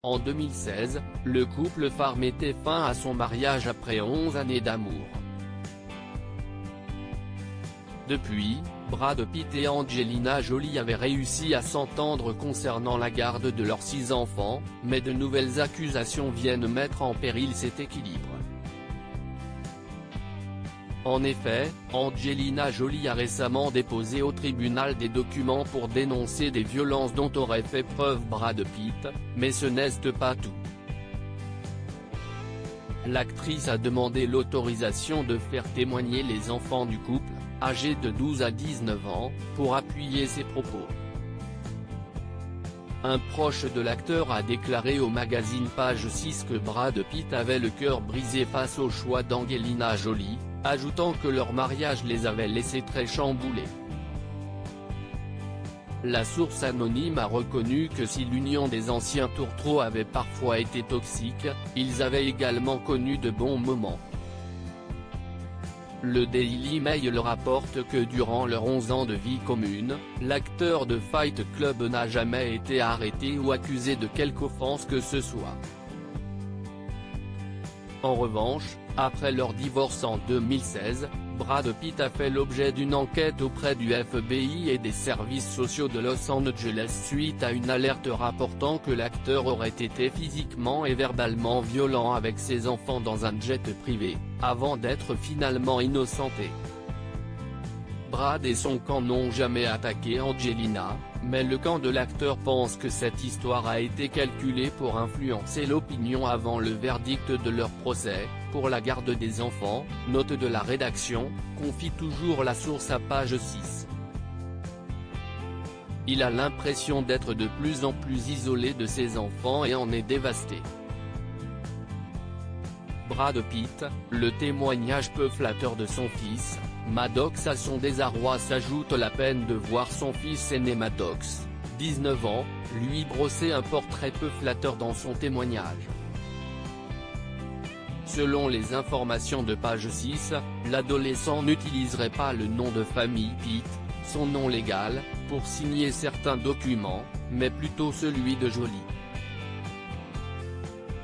En 2016, le couple phare mettait fin à son mariage après 11 années d'amour. Depuis, Brad Pitt et Angelina Jolie avaient réussi à s'entendre concernant la garde de leurs 6 enfants, mais de nouvelles accusations viennent mettre en péril cet équilibre. En effet, Angelina Jolie a récemment déposé au tribunal des documents pour dénoncer des violences dont aurait fait preuve Brad Pitt, mais ce n'est pas tout. L'actrice a demandé l'autorisation de faire témoigner les enfants du couple, âgés de 12 à 19 ans, pour appuyer ses propos. Un proche de l'acteur a déclaré au magazine Page 6 que Brad Pitt avait le cœur brisé face au choix d'Angelina Jolie, ajoutant que leur mariage les avait laissés très chamboulés. La source anonyme a reconnu que si l'union des anciens tourtereaux avait parfois été toxique, ils avaient également connu de bons moments. Le Daily Mail rapporte que durant leurs 11 ans de vie commune, l'acteur de Fight Club n'a jamais été arrêté ou accusé de quelque offense que ce soit. En revanche, après leur divorce en 2016, Brad Pitt a fait l'objet d'une enquête auprès du FBI et des services sociaux de Los Angeles suite à une alerte rapportant que l'acteur aurait été physiquement et verbalement violent avec ses enfants dans un jet privé, avant d'être finalement innocenté. Brad et son camp n'ont jamais attaqué Angelina, mais le camp de l'acteur pense que cette histoire a été calculée pour influencer l'opinion avant le verdict de leur procès, pour la garde des enfants, note de la rédaction, confie toujours la source à Page 6. Il a l'impression d'être de plus en plus isolé de ses enfants et en est dévasté. Brad Pitt, le témoignage peu flatteur de son fils, Maddox. À son désarroi s'ajoute la peine de voir son fils aîné Maddox, 19 ans, lui brosser un portrait peu flatteur dans son témoignage. Selon les informations de Page 6, l'adolescent n'utiliserait pas le nom de famille Pitt, son nom légal, pour signer certains documents, mais plutôt celui de Jolie.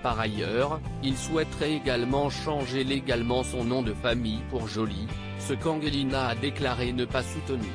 Par ailleurs, il souhaiterait également changer légalement son nom de famille pour Jolie, ce qu'Angelina a déclaré ne pas soutenir.